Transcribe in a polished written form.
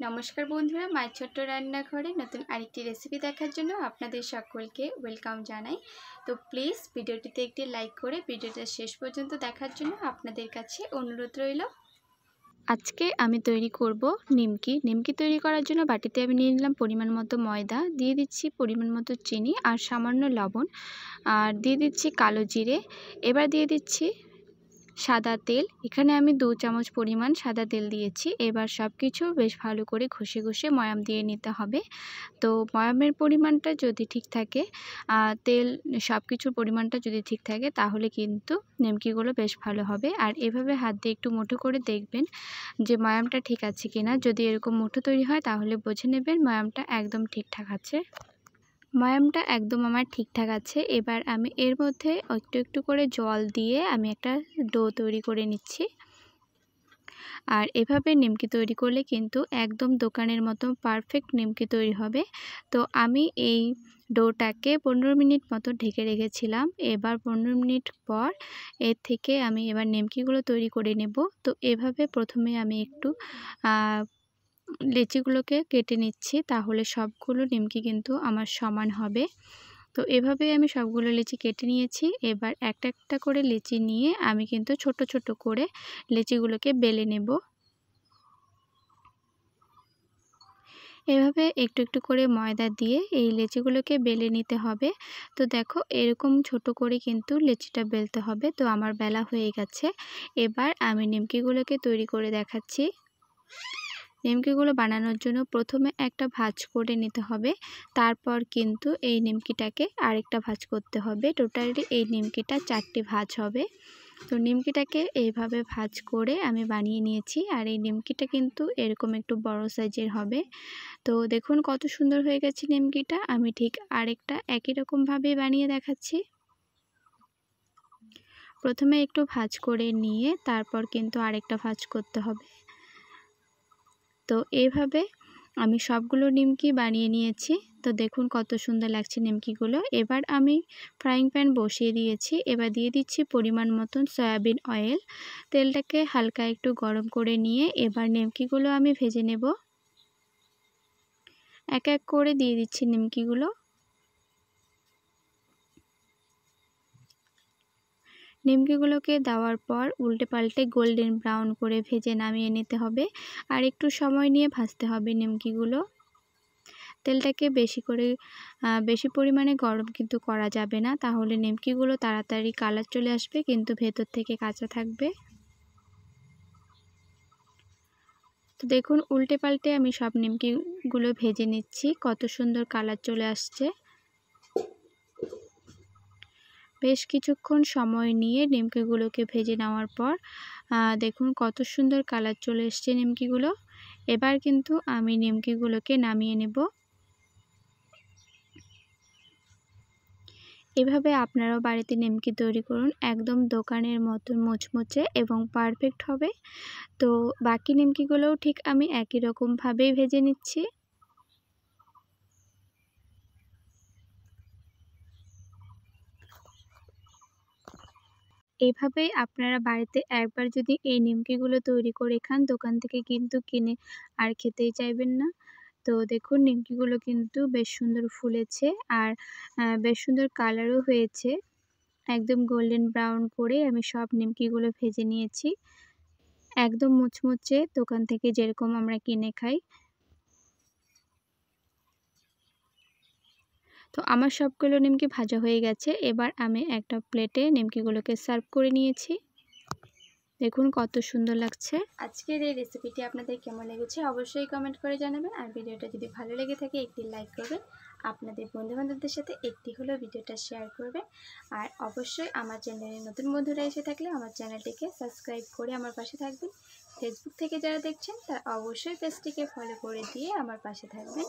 নমস্কার বন্ধুরা, মায়ের ছোট্ট রান্নাঘরে নতুন আরেকটি রেসিপি দেখার জন্য আপনাদের সকলকে ওয়েলকাম জানাই। তো প্লিজ ভিডিওটিতে একটি লাইক করে ভিডিওটা শেষ পর্যন্ত দেখার জন্য আপনাদের কাছে অনুরোধ রইল। আজকে আমি তৈরি করব নিমকি তৈরি করার জন্য বাটিতে আমি নিয়ে নিলাম পরিমাণ মতো ময়দা, দিয়ে দিচ্ছি পরিমাণ মতো চিনি আর সামান্য লবণ, আর দিয়ে দিচ্ছি কালো জিরে। এবার দিয়ে দিচ্ছি সাদা তেল। এখানে আমি 2 চামচ পরিমাণ সাদা তেল দিয়েছি। এবার সব কিছু বেশ ভালো করে ঘষে ঘষে ময়াম দিয়ে নিতে হবে। তো ময়ামের পরিমাণটা যদি ঠিক থাকে, তেল সব কিছুর পরিমাণটা যদি ঠিক থাকে, তাহলে কিন্তু নিমকিগুলো বেশ ভালো হবে। আর এভাবে হাত দিয়ে একটু মুঠো করে দেখবেন যে ময়ামটা ঠিক আছে কিনা। যদি এরকম মুঠো তৈরি হয় তাহলে বুঝে নেবেন ময়ামটা একদম ঠিকঠাক আছে। ময়ামটা একদম আমার ঠিকঠাক আছে। এবার আমি এর মধ্যে একটু একটু করে জল দিয়ে আমি একটা ডো তৈরি করে নিচ্ছি। আর এভাবে নিমকি তৈরি করলে কিন্তু একদম দোকানের মতো পারফেক্ট নিমকি তৈরি হবে। তো আমি এই ডোটাকে 15 মিনিট মতো ঢেকে রেখেছিলাম। এবার 15 মিনিট পর এর থেকে আমি এবার নিমকিগুলো তৈরি করে নেব। তো এভাবে প্রথমে আমি একটু লেচিগুলোকে কেটে নিচ্ছি, তাহলে সবগুলো নিমকি কিন্তু আমার সমান হবে। তো এভাবেই আমি সবগুলো লিচি কেটে নিয়েছি। এবার একটা একটা করে লিচি নিয়ে আমি কিন্তু ছোট ছোট করে লিচিগুলোকে বেলে নেব। এভাবে একটু একটু করে ময়দা দিয়ে এই লিচিগুলোকে বেলে নিতে হবে। তো দেখো এরকম ছোট করে কিন্তু লিচিটা বেলতে হবে। তো আমার বেলা হয়ে গেছে। এবার আমি নিমকিগুলোকে তৈরি করে দেখাচ্ছি। নিমকিগুলো বানানোর জন্য প্রথমে একটা ভাঁজ করে নিতে হবে, তারপর কিন্তু এই নিমকিটাকে আরেকটা ভাঁজ করতে হবে। টোটালি এই নিমকিটা 4টি ভাঁজ হবে। তো নিমকিটাকে এইভাবে ভাঁজ করে আমি বানিয়ে নিয়েছি। আর এই নিমকিটা কিন্তু এরকম একটু বড় সাইজের হবে। তো দেখুন কত সুন্দর হয়ে গেছে নিমকিটা। আমি ঠিক আরেকটা একই রকমভাবে বানিয়ে দেখাচ্ছি। প্রথমে একটু ভাঁজ করে নিয়ে তারপর কিন্তু আরেকটা ভাঁজ করতে হবে। তো এইভাবে আমি সবগুলো নিমকি বানিয়ে নিয়েছি। তো দেখুন কত সুন্দর লাগছে নিমকিগুলো। এবার আমি ফ্রাইং প্যান বসিয়ে দিয়েছি। এবার দিয়ে দিচ্ছি পরিমাণ মতন সয়াবিন অয়েল। তেলটাকে হালকা একটু গরম করে নিয়ে এবার নিমকিগুলো আমি ভেজে নেব। এক এক করে দিয়ে দিচ্ছি নিমকিগুলো। নিমকিগুলোকে দেওয়ার পর উল্টে পাল্টে গোল্ডেন ব্রাউন করে ভেজে নামিয়ে নিতে হবে। আর একটু সময় নিয়ে ভাজতে হবে নিমকিগুলো। তেলটাকে বেশি পরিমাণে গরম কিন্তু করা যাবে না, তাহলে নিমকিগুলো তাড়াতাড়ি কালার চলে আসবে কিন্তু ভেতর থেকে কাঁচা থাকবে। তো দেখুন উল্টে পাল্টে আমি সব নিমকিগুলো ভেজে নিচ্ছি। কত সুন্দর কালার চলে আসছে। বেশ কিছুক্ষণ সময় নিয়ে নিমকিগুলোকে ভেজে নেওয়ার পর দেখুন কত সুন্দর কালার চলে এসছে নিমকিগুলো। এবার কিন্তু আমি নিমকিগুলোকে নামিয়ে নেব। এভাবে আপনারাও বাড়িতে নিমকি তৈরি করুন, একদম দোকানের মতন মুচমুচে এবং পারফেক্ট হবে। তো বাকি নিমকিগুলোও ঠিক আমি একই রকমভাবেই ভেজে নিচ্ছি। এভাবেই আপনারা বাড়িতে একবার যদি এই নিমকিগুলো তৈরি করে খান, দোকান থেকে কিন্তু কিনে আর খেতেই চাইবেন না। তো দেখুন নিমকিগুলো কিন্তু বেশ সুন্দর ফুলেছে আর বেশ সুন্দর কালারও হয়েছে। একদম গোল্ডেন ব্রাউন করে আমি সব নিমকিগুলো ভেজে নিয়েছি। একদম মুচমুচে দোকান থেকে যেরকম আমরা কিনে খাই। তো আমার সবগুলো নিমকি ভাজা হয়ে গেছে। এবার আমি একটা প্লেটে নিমকিগুলোকে সার্ভ করে নিয়েছি। দেখুন কত সুন্দর লাগছে। আজকের এই রেসিপিটি আপনাদের কেমন লেগেছে অবশ্যই কমেন্ট করে জানাবেন। আর ভিডিওটা যদি ভালো লেগে থাকে একটি লাইক করবেন। আপনাদের বন্ধুবান্ধবদের সাথে একটি হলেও ভিডিওটা শেয়ার করবেন। আর অবশ্যই আমার চ্যানেলে নতুন বন্ধুরা এসে থাকলে আমার চ্যানেলটিকে সাবস্ক্রাইব করে আমার পাশে থাকবেন। ফেসবুক থেকে যারা দেখছেন তারা অবশ্যই পেজটিকে ফলো করে দিয়ে আমার পাশে থাকবেন।